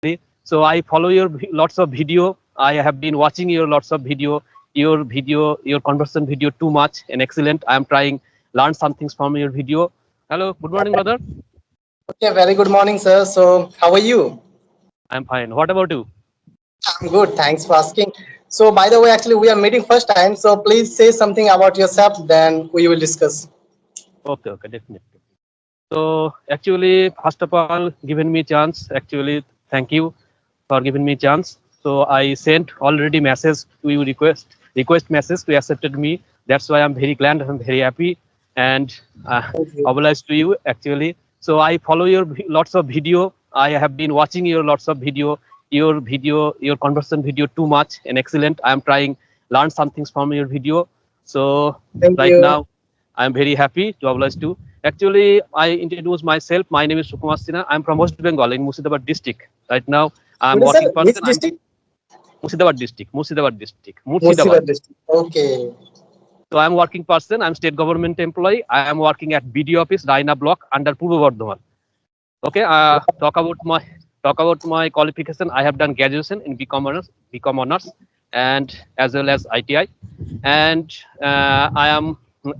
So I follow your lots of video. I have been watching your lots of video, your conversation video too much and excellent. I am trying learn some things from your video. Hello, good morning, brother. Okay, very good morning, sir. So, how are you? I'm fine. What about you? I'm good. Thanks for asking. So, by the way, actually, we are meeting first time. So, please say something about yourself. Then we will discuss. Okay, okay, definitely. So actually, first of all, given me chance. Actually, thank you for giving me chance. So I sent already message to you request message to accepted me. That's why I'm very glad. I'm very happy and Thank you. obliged to you actually. So I follow your lots of video. I have been watching your lots of your conversation video too much and excellent. I am trying learn some things from your video. So Thank right you. now I'm very happy to oblige to. Actually, I introduce myself. My name is Sukumar Sinha. I'm from West Bengal in Murshidabad district. Right now, I'm What is sir? working Which person. I'm district? Murshidabad. Murshidabad district. Okay. So I'm working person. I'm state government employee. I am working at BD office, Raina block under Purbo Bardhaman. Okay. Talk about my qualification. I have done graduation in BCom honors, and as well as ITI, and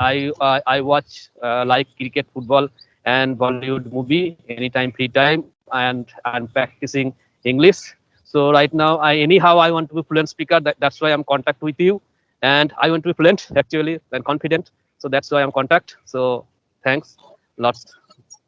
I watch like cricket, football, and Bollywood movie anytime free time, and I'm practicing English. So right now, anyhow I want to be fluent speaker. That's why I'm contact with you, and I want to be fluent actually and confident. So that's why I'm contact. So thanks lots.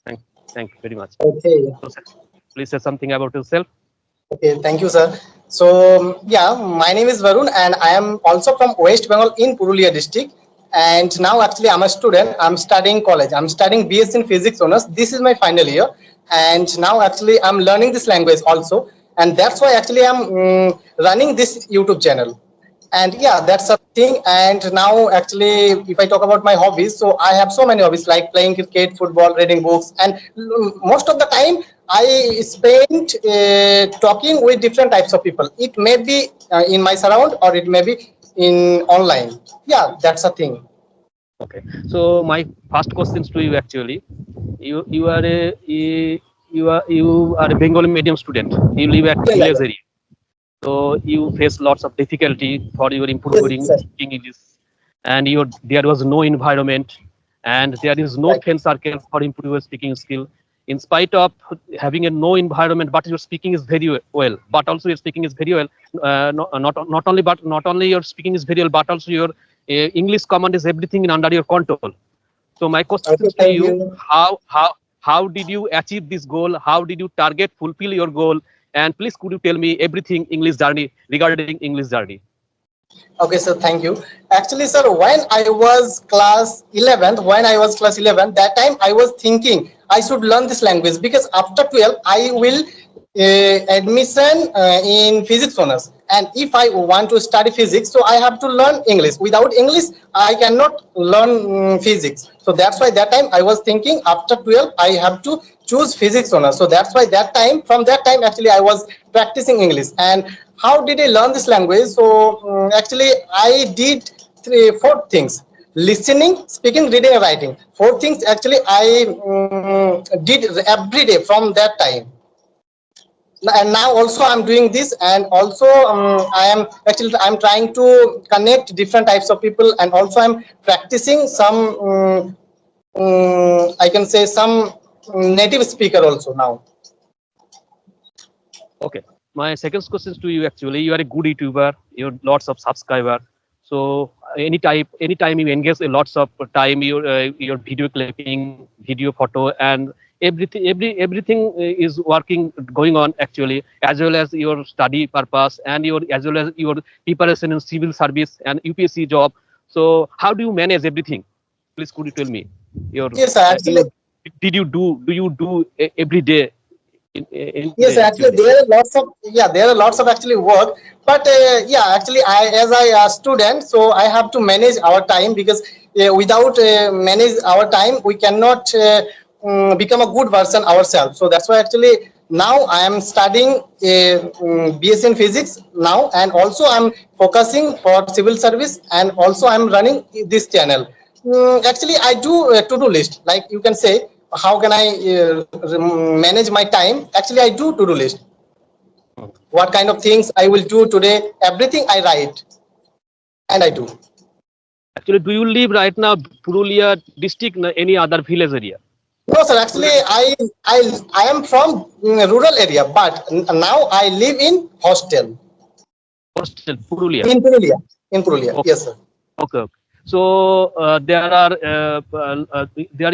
Thank, thank you very much. Okay. So, sir, please say something about yourself. Okay. Thank you, sir. So, yeah, my name is Varun, and I am also from West Bengal in Purulia district. And now, actually, I'm a student. I'm studying college. I'm studying BS in Physics honors. This is my final year, and now, actually, I'm learning this language also, and that's why actually I'm running this YouTube channel. And yeah, that's a thing. And now, actually, if I talk about my hobbies, so I have so many hobbies like playing cricket, football, reading books, and most of the time I spend talking with different types of people. It may be in my surround, or it may be in online. Yeah, that's a thing. Okay. So my first questions to you actually, you are you are a Bengali medium student. You live at Yeah, yeah, village yeah. area, so you face lots of difficulty for your Yes, improving sir. speaking English, and there was no environment, and there is no Right. friend circle for improve your speaking skill. In spite of having a no environment, but your speaking is very well. But also your speaking is very well. Not only your speaking is very well, but also your English command is everything in under your control. So my Okay, questions to thank you: you. how did you achieve this goal? How did you target fulfill your goal? And please could you tell me everything English journey regarding English journey? Okay, so thank you. Actually, sir, when I was class 11th, that time I was thinking I should learn this language because after 12, I will admission in physics honors. And if I want to study physics, so I have to learn English. Without English, I cannot learn physics. So that's why that time I was thinking after 12, I have to choose physics honors. So that's why from that time, actually, I was practicing English. And how did I learn this language? So actually, I did four things: listening, speaking, reading, and writing. Four things actually I did every day from that time. And now also I'm doing this, and also I'm trying to connect different types of people, and also I'm practicing some I can say some native speaker also now. Okay. My second question to you actually, you are a good YouTuber, you have lots of subscriber. So anytime you engage a lots of time, your video clipping, video photo, and everything is working going on actually, as well as your study purpose and your as well as your preparation in civil service and UPSC job. So how do you manage everything? Please could you tell me Yes, actually. do you do every day in Yes, today actually, actually? there are lots of actually work, but yeah, actually, as I student, so I have to manage our time because without manage our time, we cannot become a good version ourselves. So that's why actually now I am studying BS in physics now, and also I'm focusing for civil service, and also I'm running this channel. Actually, I do a to-do list, like you can say. How can I manage my time? Actually, I do to-do list. Hmm. What kind of things I will do today, everything I write and I do. Actually, do you live right now Purulia district, any other village area? No, sir. Actually, Purulia I am from rural area, but now I live in hostel hostel, Purulia. in Purulia. In Purulia, Okay, yes, sir. okay, okay. So their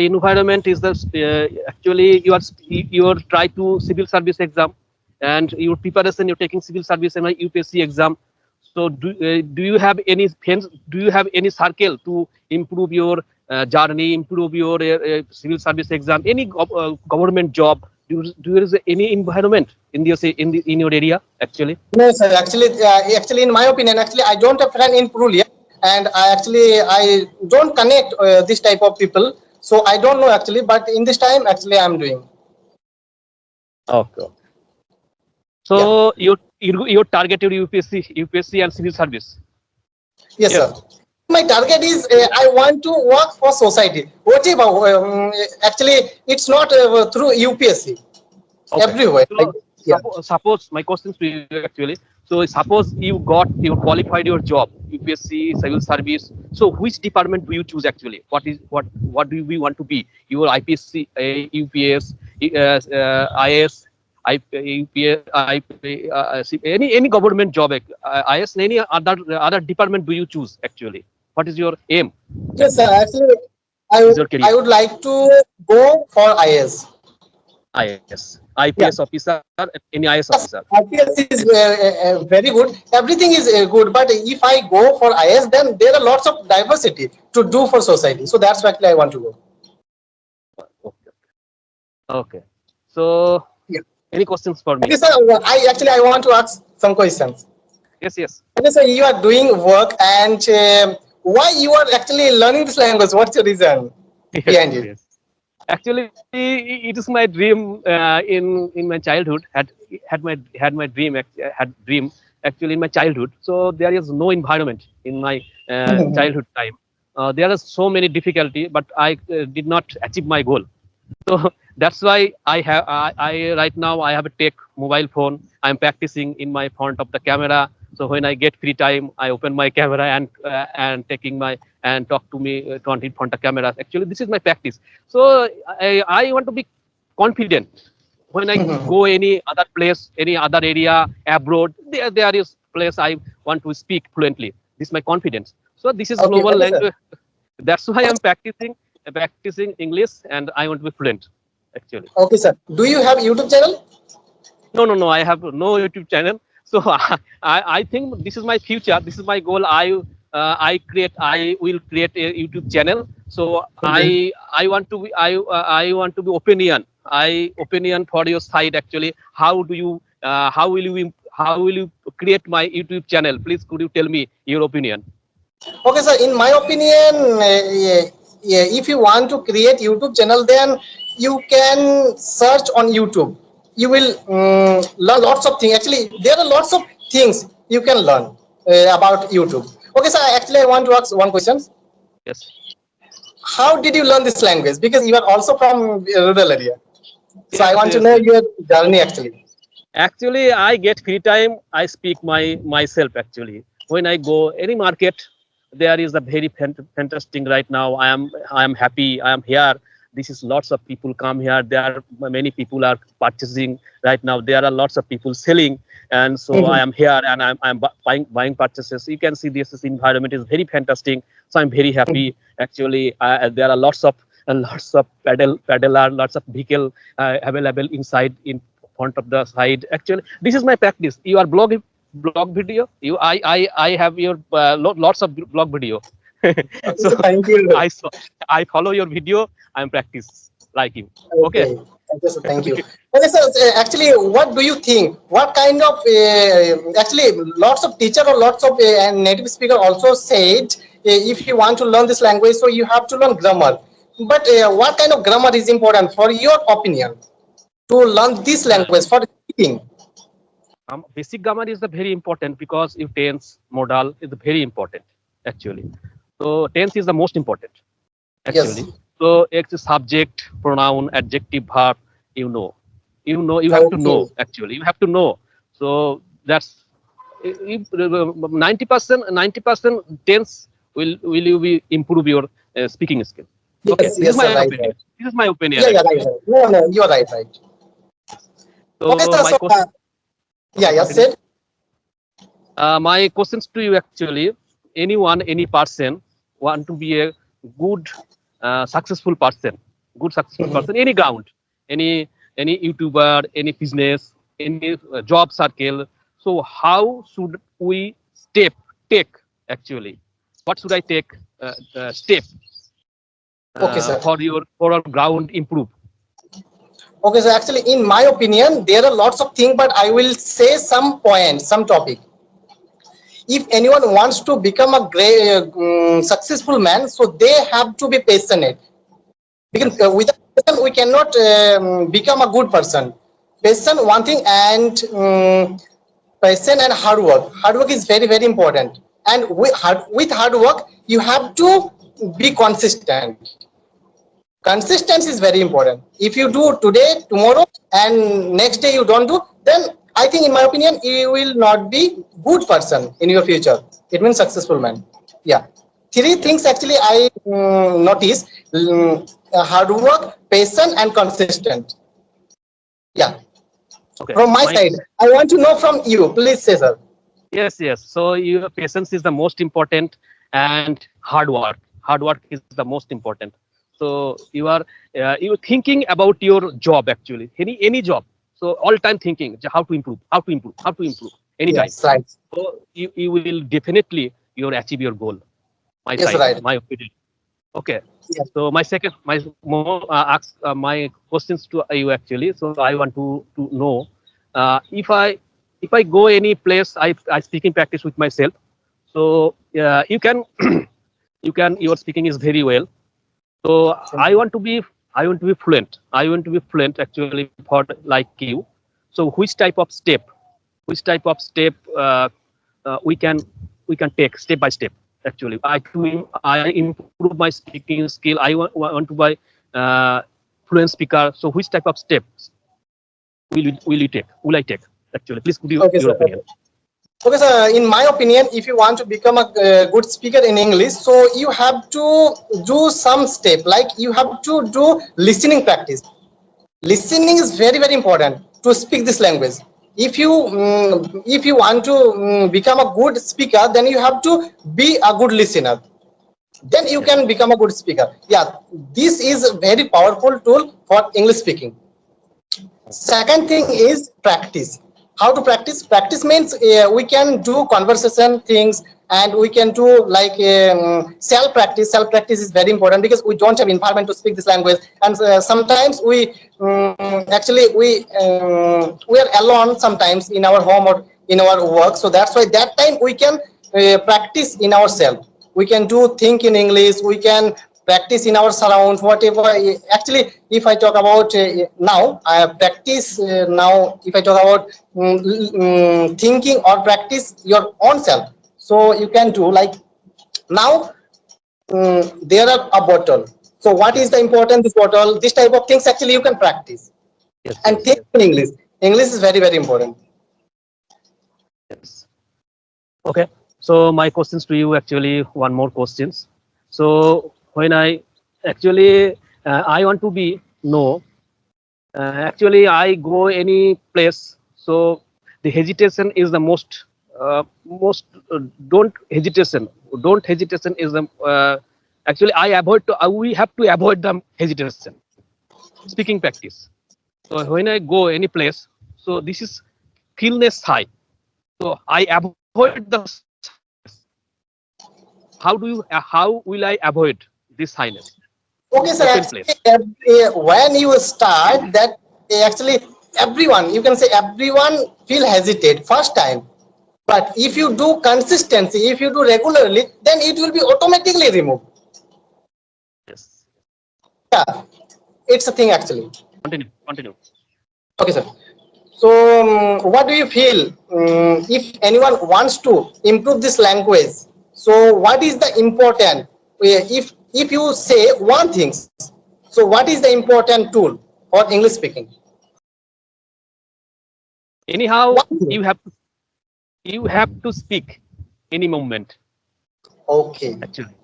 environment is the actually you are try to civil service exam, and your preparation you're taking civil service and UPSC exam. So do you have any friends? Do you have any circle to improve your journey, improve your civil service exam, any government job? Do there is any environment in your say in your area actually? No, sir. Actually, in my opinion, actually, I don't have friend in Purulia, and I don't connect this type of people. So I don't know actually, but in this time, actually, I'm doing. Okay. Yeah. So you targeted UPSC and civil service. Yes, Yes. sir. My target is I want to work for society. Whatever. Actually, it's not through UPSC. Okay. Everywhere. Like, So yeah. suppose my question to you actually. So suppose you qualified your job UPSC civil service. So which department do you choose actually? What do we want to be? Your IPSC, UPS, IS, UPS, any government job, IS, any other department do you choose actually? What is your aim Yes, sir. actually? Actually, Is your career? I would like to go for IS. IPS Yeah. officer, any IS officer. Yes, IPS is very good. Everything is good, but if I go for IS, then there are lots of diversity to do for society. So that's why I want to go. Okay. Okay. So, Yeah. any questions for Okay, me? sir. I want to ask some questions. Yes, yes. Okay, so you are doing work, and why you are actually learning this language? What's your reason Yes, behind it? yes. Actually, it is my dream in my childhood. Had my dream had dream actually in my childhood. So there is no environment in my childhood time. There are so many difficulty, but I did not achieve my goal. So that's why I right now I have a tech mobile phone. I'm practicing in my front of the camera. So when I get free time, I open my camera and taking my and talk to me in front of cameras. Actually, this is my practice. So I want to be confident when I go any other place, any other area abroad. There is place I want to speak fluently. This is my confidence. So this is Okay, global okay, sir. language. That's why Okay, I'm practicing English, and I want to be fluent. Actually, okay, sir. Do you have YouTube channel? no. I have no YouTube channel. So I think this is my future. This is my goal. I will create a YouTube channel. So Okay. I want to be opinion. Opinion for your side actually. How will you create my YouTube channel? Please, could you tell me your opinion? Okay, sir. In my opinion, if you want to create YouTube channel, then you can search on YouTube. You will learn lots of things. Actually, there are lots of things you can learn about YouTube. Okay, sir. Actually, I want to ask one question. Yes. How did you learn this language? Because you are also from rural area. So I Yes, want to yes, know yes. your journey actually. Actually, I get free time. I speak myself actually. When I go any market, there is a very fantastic right now. I am happy. I am here. This is lots of people come here. There are many people are purchasing right now. There are lots of people selling, and so I Mhm. am here and I'm buying purchases. You can see this environment is very fantastic. So I'm very happy. Actually, there are lots of peddler, lots of vehicle available inside in front of the side. Actually, this is my practice. You are blog video. I have your lots of blog video. Okay, So so thank you. I saw, I follow your video. I'm practice like you. Okay. Okay. Okay, so thank you. Okay, so actually, what do you think? What kind of actually lots of teacher or lots of and native speaker also said if you want to learn this language, so you have to learn grammar. But what kind of grammar is important for your opinion to learn this Uh, language for speaking? Basic grammar is the very important because if tense modal is very important actually. So tense is the most important Yes. actually. So it's a subject, pronoun, adjective, verb. You know, you have to Okay. know actually. You have to know. So that's 90% tense will you be improve your speaking skill. Okay, Yes, this is yes, my sir, right, opinion. right. This is my opinion Yeah, yeah, right, actually. right. No, no, you're right, right. Okay, So sir. my So, question. yeah, Okay, yeah, continue. said. My questions to you actually, anyone, any person want to be a good, successful person, good successful Mhm. person, any ground, any YouTuber, any business, any job circle. So how should we take actually? What should I take step Okay, sir. for our ground improve? Okay, so actually, in my opinion, there are lots of things, but I will say some points, some topic. If anyone wants to become a great, successful man, so they have to be passionate. Because Yes. without passion, we cannot become a good person. Passion, one thing, and passion and hard work. Hard work is very, very important. And with hard work, you have to be consistent. Consistency is very important. If you do today, tomorrow, and next day you don't do, then I think, in my opinion, you will not be good person in your future. It means successful man. Yeah, three Yes. things actually I notice: hard work, patience, and consistent. Yeah, Okay. from my My side, I want to know from you. Please say, sir. Yes, yes. So your patience is the most important, and hard work. Hard work is the most important. So you thinking about your job actually, any job. So all time thinking how to improve, how to improve, how to improve anytime. Yes, right. So you will definitely you achieve your goal. My Yes, side, right. my opinion. Okay. Yes. So my second, my more my questions to you actually. So I want to know if I go any place, I speaking practice with myself. So you can your speaking is very well. So Thank you. I want to be fluent. I want to be fluent actually for like you. So which type of step we can take step by step actually. I improve my speaking skill. Want to buy uh, fluent speaker. So which type of steps will I take actually? Please give you Okay, your sir. opinion. Okay, so in my opinion, if you want to become a good speaker in English, so you have to do some step, like you have to do listening practice. Listening is very, very important to speak this language. If you want to become a good speaker, then you have to be a good listener. Then you Yes. can become a good speaker. Yeah, this is a very powerful tool for English speaking. Second thing is practice. How to practice? Practice means we can do conversation things, and we can do like self practice. Self practice is very important because we don't have environment to speak this language, and sometimes actually we are alone sometimes in our home or in our work. So that's why that time we can practice in ourselves. We can do think in English. We can practice in our surrounds, whatever. Actually, if I talk about now, I practice now. If I talk about thinking or practice your own self, so you can do like now. There are a bottle. So what is Yes. the important this bottle? This type of things actually you can practice Yes. and Yes. think in English. English is very, very important. Yes. Okay. So my questions to you actually one more questions. So when I want to be know actually I go any place. So the hesitation is the most don't hesitation is the actually I avoid to we have to avoid the hesitation speaking practice. So when I go any place, so this is feelness high. So I avoid the how will I avoid this highness? Okay, sir. Open Actually, place. when you start that, actually everyone, you can say everyone feel hesitate first time. But if you do consistency, if you do regularly, then it will be automatically removed. Yes. Yeah, it's a thing actually. Continue. Continue. Okay, sir. So, what do you feel if anyone wants to improve this language? So, what is the important? If you say one thing, so what is the important tool for English speaking? Anyhow, One. you have to speak any moment. Okay, Actually,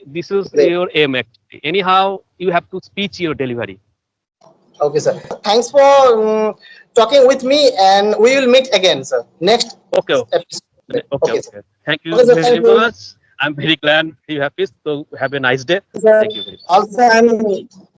this is great. your aim. Actually, anyhow, you have to speech your delivery. Okay, sir. Thanks for talking with me, and we will meet again, sir. Next Okay, okay, episode. okay, Okay, sir. okay. Thank you Okay, sir. very Thank you. much. I'm very glad you have this. So have a nice day. Sir. Thank you very much. Also, I'm